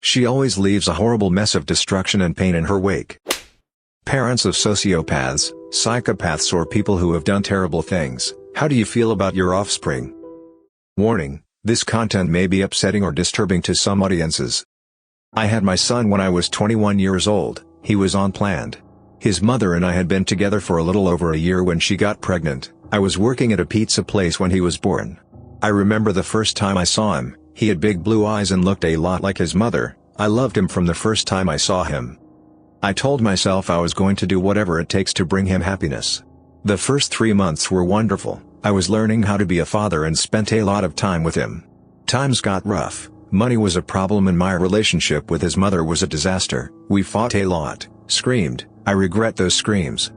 She always leaves a horrible mess of destruction and pain in her wake. Parents of sociopaths, psychopaths or people who have done terrible things, how do you feel about your offspring? Warning, this content may be upsetting or disturbing to some audiences. I had my son when I was 21 years old, he was unplanned. His mother and I had been together for a little over a year when she got pregnant. I was working at a pizza place when he was born. I remember the first time I saw him, he had big blue eyes and looked a lot like his mother. I loved him from the first time I saw him. I told myself I was going to do whatever it takes to bring him happiness. The first 3 months were wonderful. I was learning how to be a father and spent a lot of time with him. Times got rough, money was a problem and my relationship with his mother was a disaster. We fought a lot, screamed, I regret those screams.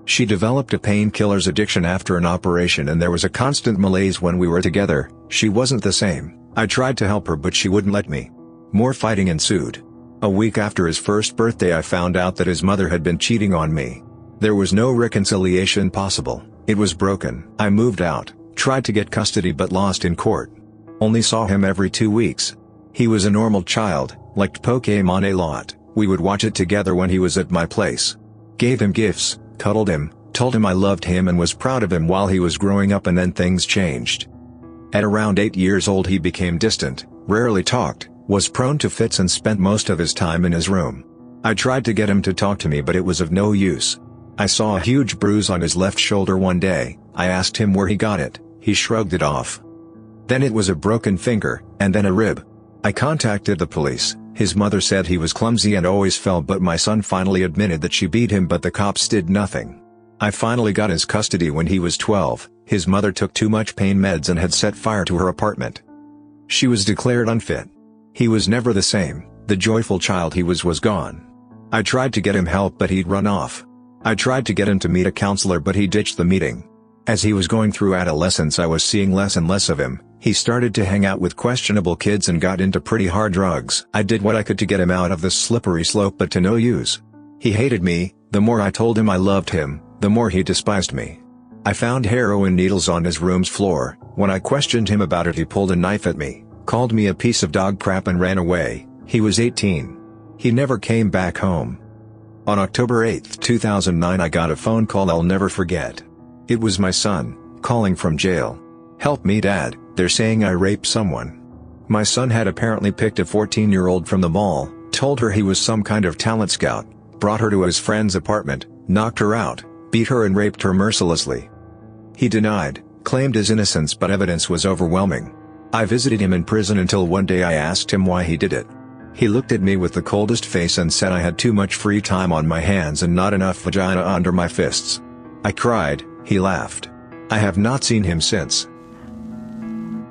She developed a painkillers addiction after an operation and there was a constant malaise when we were together. She wasn't the same. I tried to help her but she wouldn't let me. More fighting ensued. A week after his first birthday I found out that his mother had been cheating on me. There was no reconciliation possible, it was broken. I moved out, tried to get custody but lost in court. Only saw him every 2 weeks. He was a normal child, liked Pokemon a lot, we would watch it together when he was at my place. Gave him gifts, cuddled him, told him I loved him and was proud of him while he was growing up and then things changed. At around 8 years old he became distant, rarely talked, was prone to fits and spent most of his time in his room. I tried to get him to talk to me but it was of no use. I saw a huge bruise on his left shoulder one day, I asked him where he got it, he shrugged it off. Then it was a broken finger, and then a rib. I contacted the police, his mother said he was clumsy and always fell but my son finally admitted that she beat him but the cops did nothing. I finally got his custody when he was 12, his mother took too much pain meds and had set fire to her apartment. She was declared unfit. He was never the same, the joyful child he was gone. I tried to get him help but he'd run off. I tried to get him to meet a counselor but he ditched the meeting. As he was going through adolescence I was seeing less and less of him, he started to hang out with questionable kids and got into pretty hard drugs. I did what I could to get him out of this slippery slope but to no use. He hated me, the more I told him I loved him, the more he despised me. I found heroin needles on his room's floor. When I questioned him about it he pulled a knife at me, called me a piece of dog crap and ran away. He was 18. He never came back home. On October 8, 2009 I got a phone call I'll never forget. It was my son, calling from jail. "Help me Dad, they're saying I raped someone." My son had apparently picked a 14-year-old from the mall, told her he was some kind of talent scout, brought her to his friend's apartment, knocked her out, beat her and raped her mercilessly. He denied, claimed his innocence but evidence was overwhelming. I visited him in prison until one day I asked him why he did it. He looked at me with the coldest face and said I had too much free time on my hands and not enough vagina under my fists. I cried, he laughed. I have not seen him since.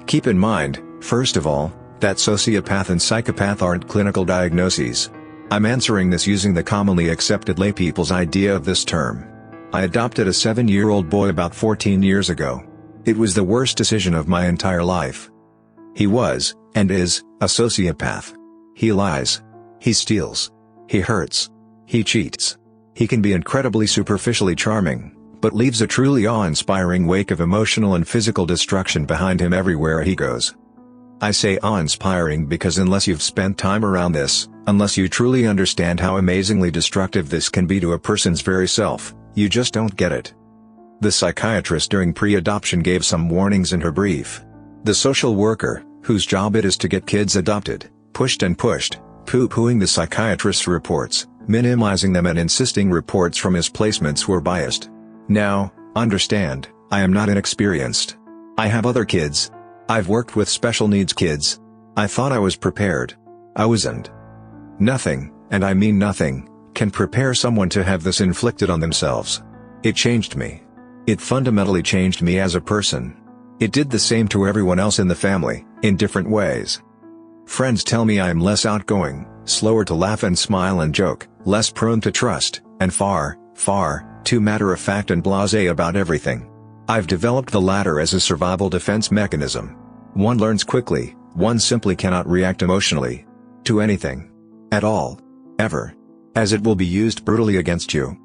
Keep in mind, first of all, that sociopath and psychopath aren't clinical diagnoses. I'm answering this using the commonly accepted laypeople's idea of this term. I adopted a 7-year-old boy about 14 years ago. It was the worst decision of my entire life. He was, and is, a sociopath. He lies. He steals. He hurts. He cheats. He can be incredibly superficially charming, but leaves a truly awe-inspiring wake of emotional and physical destruction behind him everywhere he goes. I say awe-inspiring because unless you've spent time around this, unless you truly understand how amazingly destructive this can be to a person's very self, you just don't get it. The psychiatrist during pre-adoption gave some warnings in her brief. The social worker, whose job it is to get kids adopted, pushed and pushed, poo-pooing the psychiatrist's reports, minimizing them and insisting reports from his placements were biased. Now, understand, I am not inexperienced. I have other kids. I've worked with special needs kids. I thought I was prepared. I wasn't. Nothing, and I mean nothing, can prepare someone to have this inflicted on themselves. It changed me. It fundamentally changed me as a person. It did the same to everyone else in the family, in different ways. Friends tell me I am less outgoing, slower to laugh and smile and joke, less prone to trust, and far too matter-of-fact and blasé about everything. I've developed the latter as a survival defense mechanism. One learns quickly, one simply cannot react emotionally to anything. At all. Ever. As it will be used brutally against you.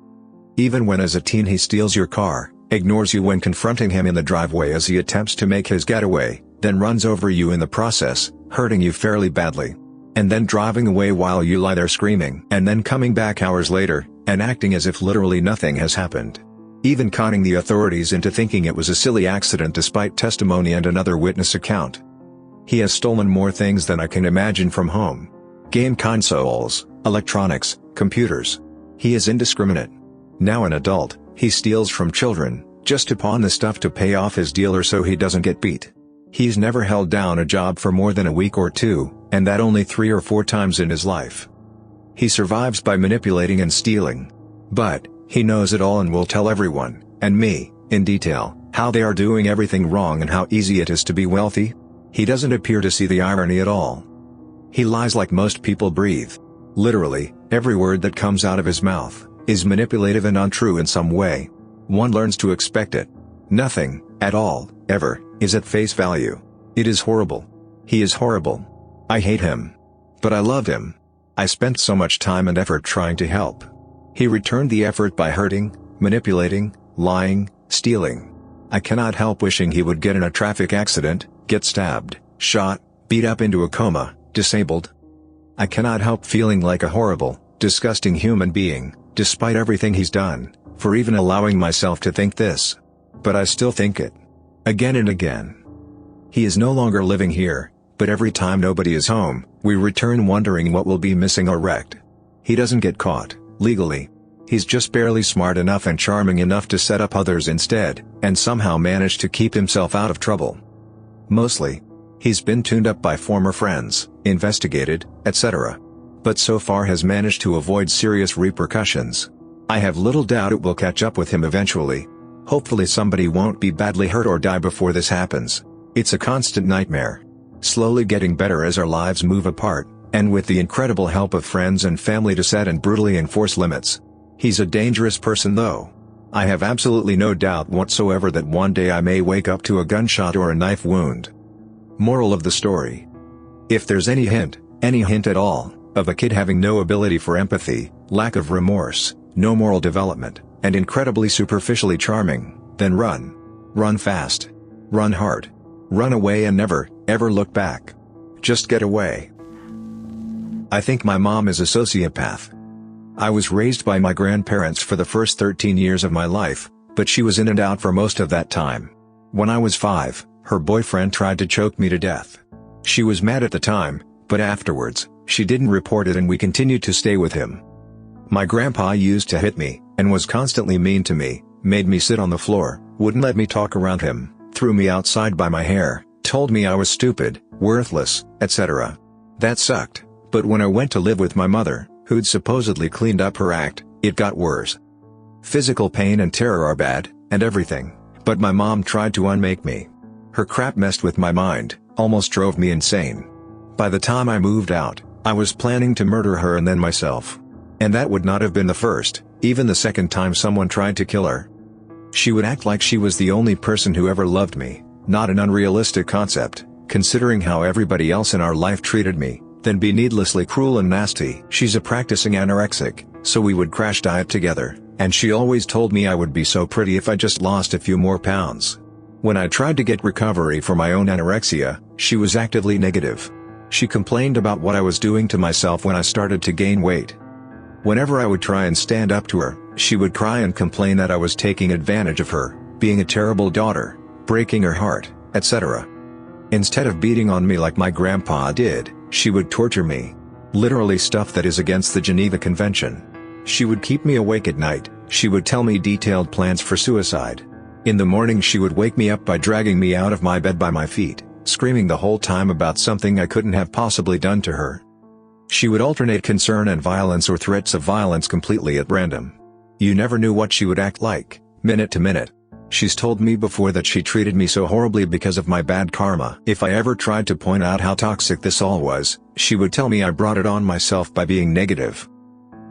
Even when as a teen he steals your car, ignores you when confronting him in the driveway as he attempts to make his getaway, then runs over you in the process, hurting you fairly badly. and then driving away while you lie there screaming, and then coming back hours later, and acting as if literally nothing has happened. Even conning the authorities into thinking it was a silly accident despite testimony and another witness account. He has stolen more things than I can imagine from home. Game consoles, electronics, computers. He is indiscriminate. Now an adult, he steals from children, just to pawn the stuff to pay off his dealer so he doesn't get beat. He's never held down a job for more than a week or two, and that only 3 or 4 times in his life. He survives by manipulating and stealing. But, he knows it all and will tell everyone, and me, in detail, how they are doing everything wrong and how easy it is to be wealthy. He doesn't appear to see the irony at all. He lies like most people breathe. Literally, every word that comes out of his mouth is manipulative and untrue in some way. One learns to expect it. Nothing, at all, ever, is at face value. It is horrible. He is horrible. I hate him. But I love him. I spent so much time and effort trying to help. He returned the effort by hurting, manipulating, lying, stealing. I cannot help wishing he would get in a traffic accident, get stabbed, shot, beat up into a coma, disabled. I cannot help feeling like a horrible, disgusting human being, despite everything he's done, for even allowing myself to think this. But I still think it. Again and again. He is no longer living here, but every time nobody is home, we return wondering what will be missing or wrecked. He doesn't get caught, legally. He's just barely smart enough and charming enough to set up others instead, and somehow manage to keep himself out of trouble. Mostly. He's been tuned up by former friends, investigated, etc. But so far has managed to avoid serious repercussions. I have little doubt it will catch up with him eventually. Hopefully somebody won't be badly hurt or die before this happens. It's a constant nightmare. Slowly getting better as our lives move apart, and with the incredible help of friends and family to set and brutally enforce limits. He's a dangerous person though. I have absolutely no doubt whatsoever that one day I may wake up to a gunshot or a knife wound. Moral of the story. If there's any hint at all, of a kid having no ability for empathy, lack of remorse, no moral development, and incredibly superficially charming, then run. Run fast. Run hard. Run away and never, ever look back. Just get away. I think my mom is a sociopath. I was raised by my grandparents for the first 13 years of my life, but she was in and out for most of that time. When I was 5, her boyfriend tried to choke me to death. She was mad at the time, but afterwards, she didn't report it and we continued to stay with him. My grandpa used to hit me, and was constantly mean to me, made me sit on the floor, wouldn't let me talk around him, threw me outside by my hair, told me I was stupid, worthless, etc. That sucked, but when I went to live with my mother, who'd supposedly cleaned up her act, it got worse. Physical pain and terror are bad, and everything, but my mom tried to unmake me. Her crap messed with my mind, almost drove me insane. By the time I moved out, I was planning to murder her and then myself. And that would not have been the first, even the second time someone tried to kill her. She would act like she was the only person who ever loved me, not an unrealistic concept, considering how everybody else in our life treated me, then be needlessly cruel and nasty. She's a practicing anorexic, so we would crash diet together, and she always told me I would be so pretty if I just lost a few more pounds. When I tried to get recovery for my own anorexia, she was actively negative. She complained about what I was doing to myself when I started to gain weight. Whenever I would try and stand up to her, she would cry and complain that I was taking advantage of her, being a terrible daughter, breaking her heart, etc. Instead of beating on me like my grandpa did, she would torture me. Literally stuff that is against the Geneva Convention. She would keep me awake at night, she would tell me detailed plans for suicide. In the morning she would wake me up by dragging me out of my bed by my feet, screaming the whole time about something I couldn't have possibly done to her. She would alternate concern and violence or threats of violence completely at random. You never knew what she would act like, minute to minute. She's told me before that she treated me so horribly because of my bad karma. If I ever tried to point out how toxic this all was, she would tell me I brought it on myself by being negative.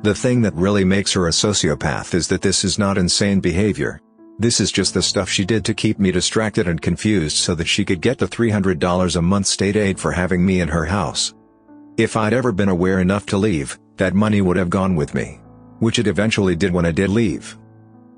The thing that really makes her a sociopath is that this is not insane behavior. This is just the stuff she did to keep me distracted and confused so that she could get the $300 a month state aid for having me in her house. If I'd ever been aware enough to leave, that money would have gone with me. Which it eventually did when I did leave.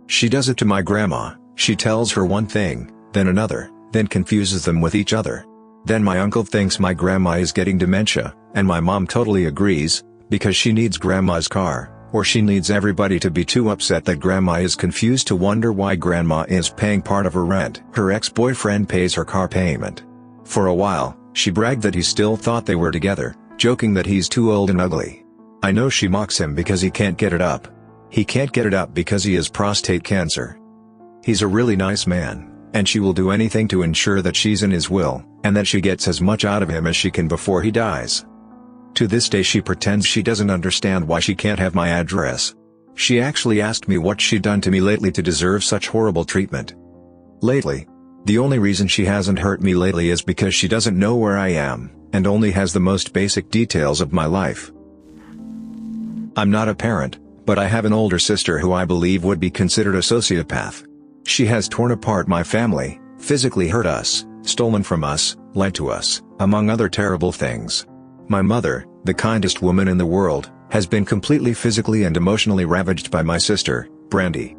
She does it to my grandma. She tells her one thing, then another, then confuses them with each other. Then my uncle thinks my grandma is getting dementia, and my mom totally agrees, because she needs grandma's car, or she needs everybody to be too upset that grandma is confused to wonder why grandma is paying part of her rent. Her ex-boyfriend pays her car payment. For a while, she bragged that he still thought they were together, joking that he's too old and ugly. I know she mocks him because he can't get it up. He can't get it up because he has prostate cancer. He's a really nice man, and she will do anything to ensure that she's in his will, and that she gets as much out of him as she can before he dies. To this day she pretends she doesn't understand why she can't have my address. She actually asked me what she'd done to me lately to deserve such horrible treatment. Lately? The only reason she hasn't hurt me lately is because she doesn't know where I am, and only has the most basic details of my life. I'm not a parent, but I have an older sister who I believe would be considered a sociopath. She has torn apart my family, physically hurt us, stolen from us, lied to us, among other terrible things. My mother, the kindest woman in the world, has been completely physically and emotionally ravaged by my sister, Brandy.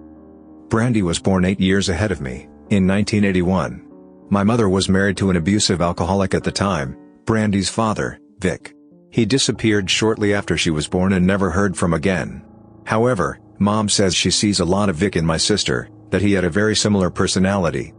Brandy was born 8 years ahead of me, in 1981. My mother was married to an abusive alcoholic at the time, Brandy's father, Vic. He disappeared shortly after she was born and never heard from again. However, Mom says she sees a lot of Vic in my sister, that he had a very similar personality.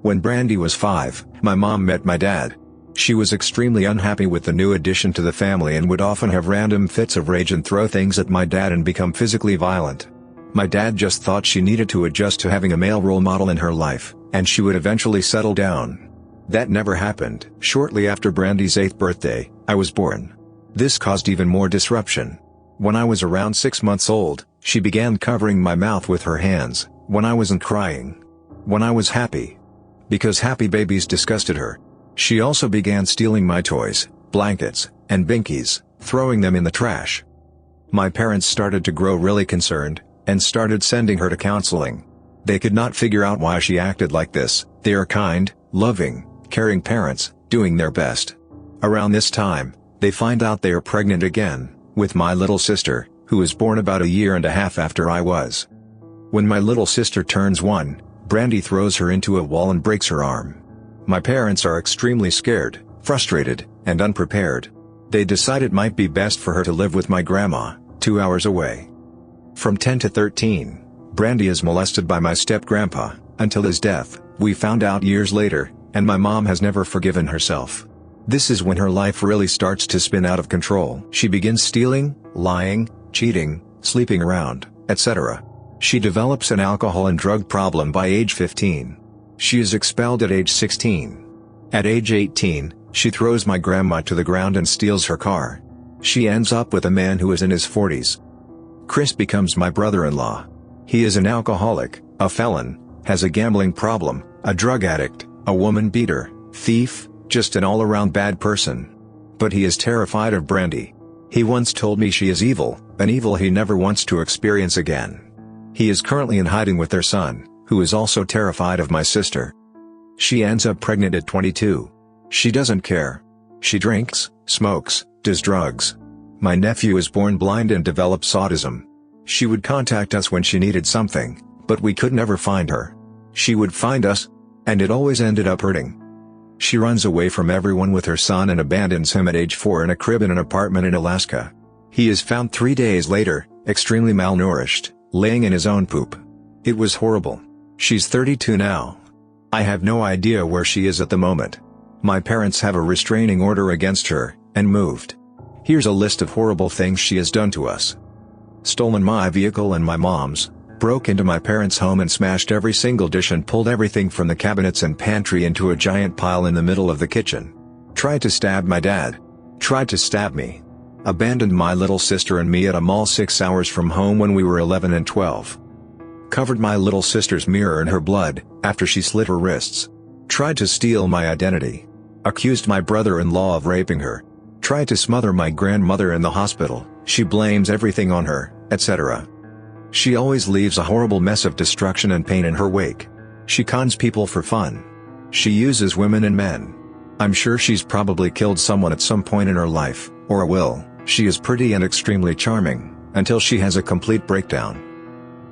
When Brandy was 5, my mom met my dad. She was extremely unhappy with the new addition to the family and would often have random fits of rage and throw things at my dad and become physically violent. My dad just thought she needed to adjust to having a male role model in her life, and she would eventually settle down. That never happened. Shortly after Brandy's 8th birthday, I was born. This caused even more disruption. When I was around 6 months old, she began covering my mouth with her hands, when I wasn't crying. When I was happy. Because happy babies disgusted her. She also began stealing my toys, blankets, and binkies, throwing them in the trash. My parents started to grow really concerned, and started sending her to counseling. They could not figure out why she acted like this. They are kind, loving, caring parents, doing their best. Around this time, they find out they are pregnant again, with my little sister, who was born about a year and a half after I was. When my little sister turns 1, Brandy throws her into a wall and breaks her arm. My parents are extremely scared, frustrated, and unprepared. They decide it might be best for her to live with my grandma, 2 hours away. From 10 to 13, Brandy is molested by my step-grandpa, until his death, we found out years later, and my mom has never forgiven herself. This is when her life really starts to spin out of control. She begins stealing, lying, cheating, sleeping around, etc. She develops an alcohol and drug problem by age 15. She is expelled at age 16. At age 18, she throws my grandma to the ground and steals her car. She ends up with a man who is in his 40s. Chris becomes my brother-in-law. He is an alcoholic, a felon, has a gambling problem, a drug addict, a woman beater, thief, just an all-around bad person. But he is terrified of Brandy. He once told me she is evil, an evil he never wants to experience again. He is currently in hiding with their son, who is also terrified of my sister. She ends up pregnant at 22. She doesn't care. She drinks, smokes, does drugs. My nephew is born blind and develops autism. She would contact us when she needed something, but we could never find her. She would find us, and it always ended up hurting. She runs away from everyone with her son and abandons him at age 4 in a crib in an apartment in Alaska. He is found 3 days later, extremely malnourished, laying in his own poop. It was horrible. She's 32 now. I have no idea where she is at the moment. My parents have a restraining order against her, and moved. Here's a list of horrible things she has done to us. Stolen my vehicle and my mom's, broke into my parents' home and smashed every single dish and pulled everything from the cabinets and pantry into a giant pile in the middle of the kitchen. Tried to stab my dad. Tried to stab me. Abandoned my little sister and me at a mall 6 hours from home when we were 11 and 12. Covered my little sister's mirror in her blood, after she slit her wrists. Tried to steal my identity. Accused my brother-in-law of raping her. Tried to smother my grandmother in the hospital, she blames everything on her, etc. She always leaves a horrible mess of destruction and pain in her wake. She cons people for fun. She uses women and men. I'm sure she's probably killed someone at some point in her life, or will. She is pretty and extremely charming, until she has a complete breakdown.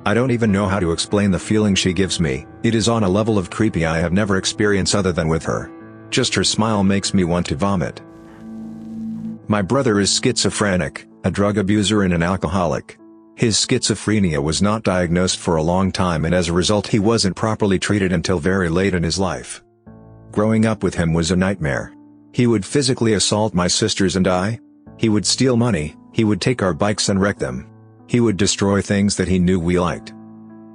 I don't even know how to explain the feeling she gives me. It is on a level of creepy I have never experienced other than with her. Just her smile makes me want to vomit. My brother is schizophrenic, a drug abuser and an alcoholic. His schizophrenia was not diagnosed for a long time, and as a result he wasn't properly treated until very late in his life. Growing up with him was a nightmare. He would physically assault my sisters and I. He would steal money, he would take our bikes and wreck them. He would destroy things that he knew we liked.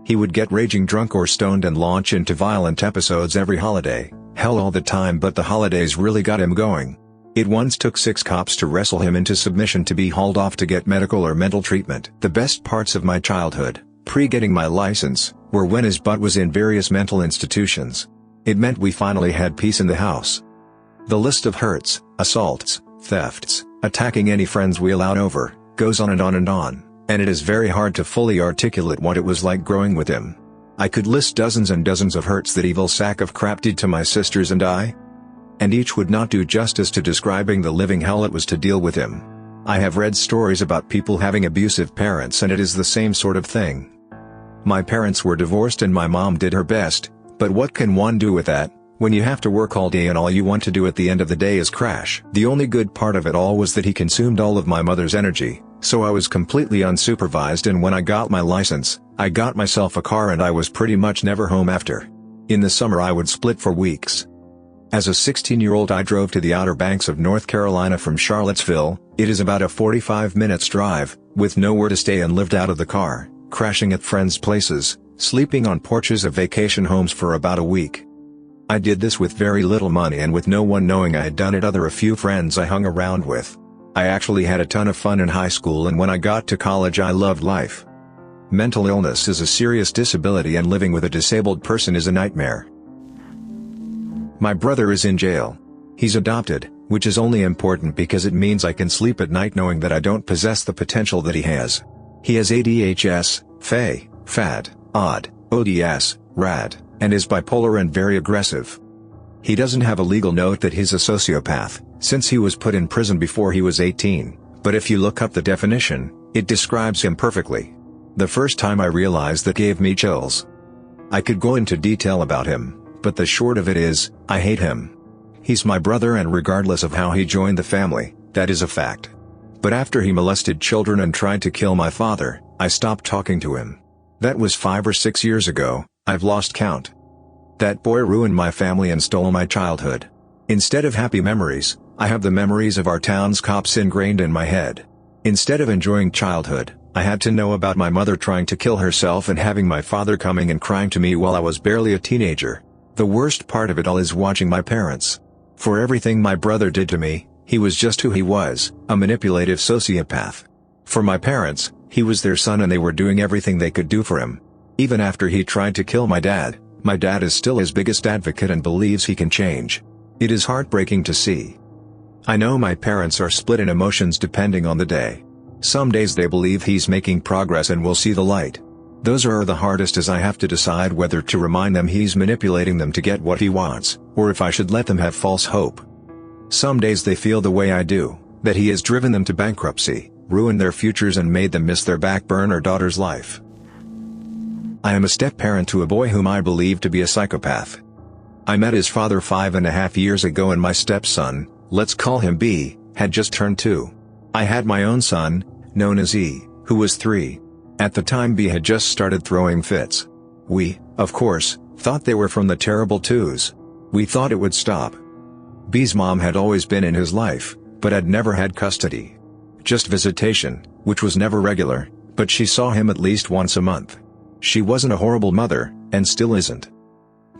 He would get raging drunk or stoned and launch into violent episodes every holiday, hell all the time, but the holidays really got him going. It once took 6 cops to wrestle him into submission to be hauled off to get medical or mental treatment. The best parts of my childhood, pre-getting my license, were when his butt was in various mental institutions. It meant we finally had peace in the house. The list of hurts, assaults, thefts, attacking any friends we allowed over, goes on and on and on, and it is very hard to fully articulate what it was like growing with him. I could list dozens and dozens of hurts that evil sack of crap did to my sisters and I, and each would not do justice to describing the living hell it was to deal with him. I have read stories about people having abusive parents, and it is the same sort of thing. My parents were divorced and my mom did her best, but what can one do with that, when you have to work all day and all you want to do at the end of the day is crash? The only good part of it all was that he consumed all of my mother's energy, so I was completely unsupervised, and when I got my license, I got myself a car and I was pretty much never home after. In the summer I would split for weeks. As a 16-year-old I drove to the Outer Banks of North Carolina from Charlottesville. It is about a 45-minute drive, with nowhere to stay, and lived out of the car, crashing at friends' places, sleeping on porches of vacation homes for about a week. I did this with very little money and with no one knowing I had done it other a few friends I hung around with. I actually had a ton of fun in high school, and when I got to college I loved life. Mental illness is a serious disability, and living with a disabled person is a nightmare. My brother is in jail. He's adopted, which is only important because it means I can sleep at night knowing that I don't possess the potential that he has. He has ADHS, FA, FAD, OD, ODS, RAD, and is bipolar and very aggressive. He doesn't have a legal note that he's a sociopath, since he was put in prison before he was 18, but if you look up the definition, it describes him perfectly. The first time I realized that gave me chills. I could go into detail about him, but the short of it is, I hate him. He's my brother, and regardless of how he joined the family, that is a fact. But after he molested children and tried to kill my father, I stopped talking to him. That was 5 or 6 years ago, I've lost count. That boy ruined my family and stole my childhood. Instead of happy memories, I have the memories of our town's cops ingrained in my head. Instead of enjoying childhood, I had to know about my mother trying to kill herself and having my father coming and crying to me while I was barely a teenager. The worst part of it all is watching my parents. For everything my brother did to me, he was just who he was, a manipulative sociopath. For my parents, he was their son and they were doing everything they could do for him. Even after he tried to kill my dad is still his biggest advocate and believes he can change. It is heartbreaking to see. I know my parents are split in emotions depending on the day. Some days they believe he's making progress and will see the light. Those are the hardest, as I have to decide whether to remind them he's manipulating them to get what he wants, or if I should let them have false hope. Some days they feel the way I do, that he has driven them to bankruptcy, ruined their futures and made them miss their back-burner daughter's life. I am a step-parent to a boy whom I believe to be a psychopath. I met his father 5.5 years ago, and my stepson, let's call him B, had just turned 2. I had my own son, known as E, who was 3. At the time B had just started throwing fits. We, of course, thought they were from the terrible twos. We thought it would stop. B's mom had always been in his life, but had never had custody. Just visitation, which was never regular, but she saw him at least once a month. She wasn't a horrible mother, and still isn't.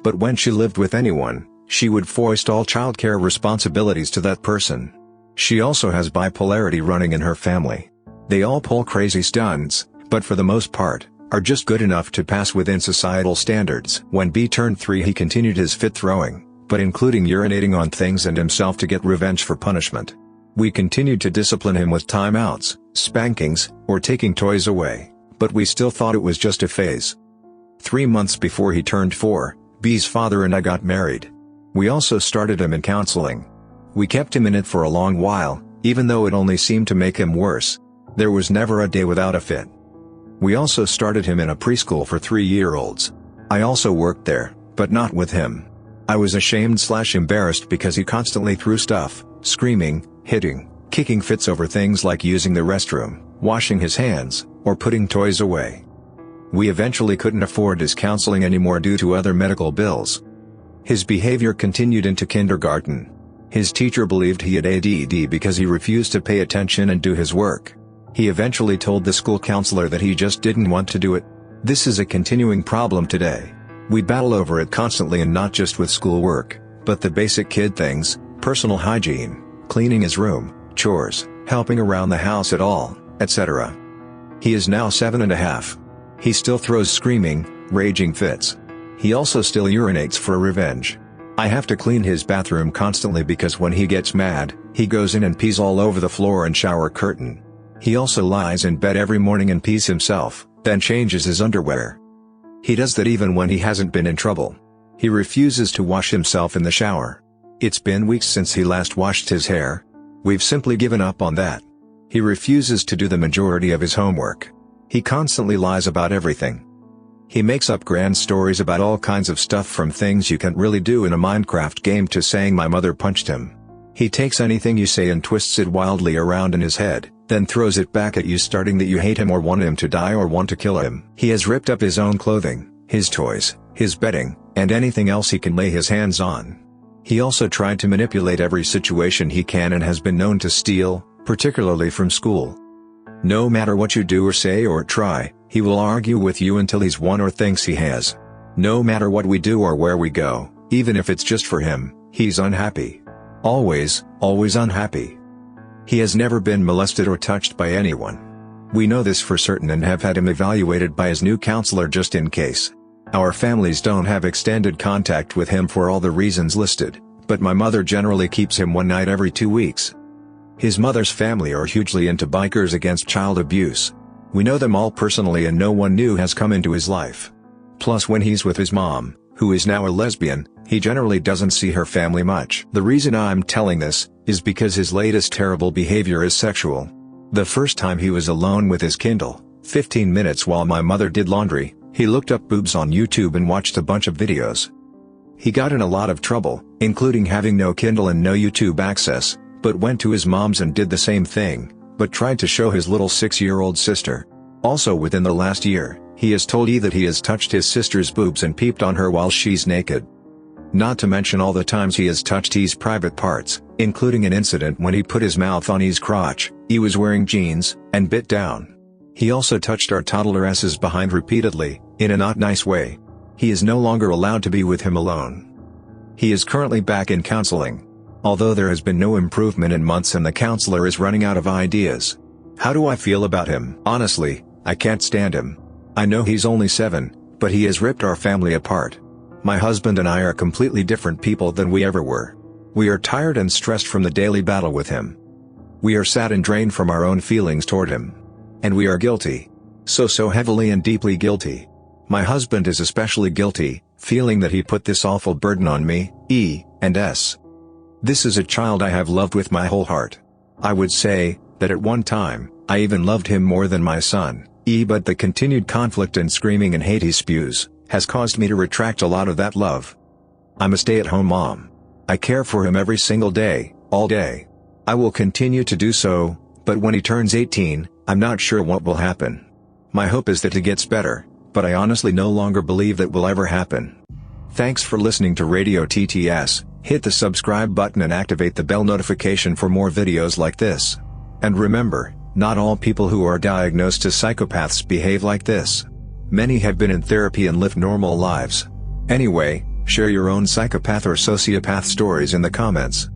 But when she lived with anyone, she would foist all childcare responsibilities to that person. She also has bipolarity running in her family. They all pull crazy stunts, but for the most part, are just good enough to pass within societal standards. When B turned 3 he continued his fit throwing, but including urinating on things and himself to get revenge for punishment. We continued to discipline him with timeouts, spankings, or taking toys away, but we still thought it was just a phase. 3 months before he turned 4, B's father and I got married. We also started him in counseling. We kept him in it for a long while, even though it only seemed to make him worse. There was never a day without a fit. We also started him in a preschool for 3-year-olds. I also worked there, but not with him. I was ashamed/embarrassed because he constantly threw stuff, screaming, hitting, kicking fits over things like using the restroom, washing his hands, or putting toys away. We eventually couldn't afford his counseling anymore due to other medical bills. His behavior continued into kindergarten. His teacher believed he had ADD because he refused to pay attention and do his work. He eventually told the school counselor that he just didn't want to do it. This is a continuing problem today. We battle over it constantly, and not just with schoolwork, but the basic kid things, personal hygiene, cleaning his room, chores, helping around the house at all, etc. He is now 7.5. He still throws screaming, raging fits. He also still urinates for revenge. I have to clean his bathroom constantly because when he gets mad, he goes in and pees all over the floor and shower curtain. He also lies in bed every morning and pees himself, then changes his underwear. He does that even when he hasn't been in trouble. He refuses to wash himself in the shower. It's been weeks since he last washed his hair. We've simply given up on that. He refuses to do the majority of his homework. He constantly lies about everything. He makes up grand stories about all kinds of stuff, from things you can't really do in a Minecraft game to saying my mother punched him. He takes anything you say and twists it wildly around in his head, then throws it back at you, starting that you hate him or want him to die or want to kill him. He has ripped up his own clothing, his toys, his bedding, and anything else he can lay his hands on. He also tried to manipulate every situation he can and has been known to steal, particularly from school. No matter what you do or say or try, he will argue with you until he's won or thinks he has. No matter what we do or where we go, even if it's just for him, he's unhappy. Always, always unhappy. He has never been molested or touched by anyone. We know this for certain and have had him evaluated by his new counselor just in case. Our families don't have extended contact with him for all the reasons listed, but my mother generally keeps him one night every 2 weeks. His mother's family are hugely into bikers against child abuse. We know them all personally and no one new has come into his life. Plus, when he's with his mom, who is now a lesbian, he generally doesn't see her family much. The reason I'm telling this is because his latest terrible behavior is sexual. The first time he was alone with his Kindle, 15 minutes while my mother did laundry, he looked up boobs on YouTube and watched a bunch of videos. He got in a lot of trouble, including having no Kindle and no YouTube access, but went to his mom's and did the same thing, but tried to show his little 6-year-old sister. Also within the last year, he has told E that he has touched his sister's boobs and peeped on her while she's naked. Not to mention all the times he has touched E's private parts, including an incident when he put his mouth on E's crotch. E was wearing jeans, and bit down. He also touched our toddler S's behind repeatedly, in a not nice way. He is no longer allowed to be with him alone. He is currently back in counseling. Although there has been no improvement in months and the counselor is running out of ideas. How do I feel about him? Honestly, I can't stand him. I know he's only 7, but he has ripped our family apart. My husband and I are completely different people than we ever were. We are tired and stressed from the daily battle with him. We are sad and drained from our own feelings toward him. And we are guilty. So heavily and deeply guilty. My husband is especially guilty, feeling that he put this awful burden on me, E, and S. This is a child I have loved with my whole heart. I would say that at one time, I even loved him more than my son, E, but the continued conflict and screaming and hate he spews has caused me to retract a lot of that love. I'm a stay-at-home mom. I care for him every single day, all day. I will continue to do so, but when he turns 18, I'm not sure what will happen. My hope is that he gets better, but I honestly no longer believe that will ever happen. Thanks for listening to Radio TTS. Hit the subscribe button and activate the bell notification for more videos like this. And remember, not all people who are diagnosed as psychopaths behave like this. Many have been in therapy and live normal lives. Anyway, share your own psychopath or sociopath stories in the comments.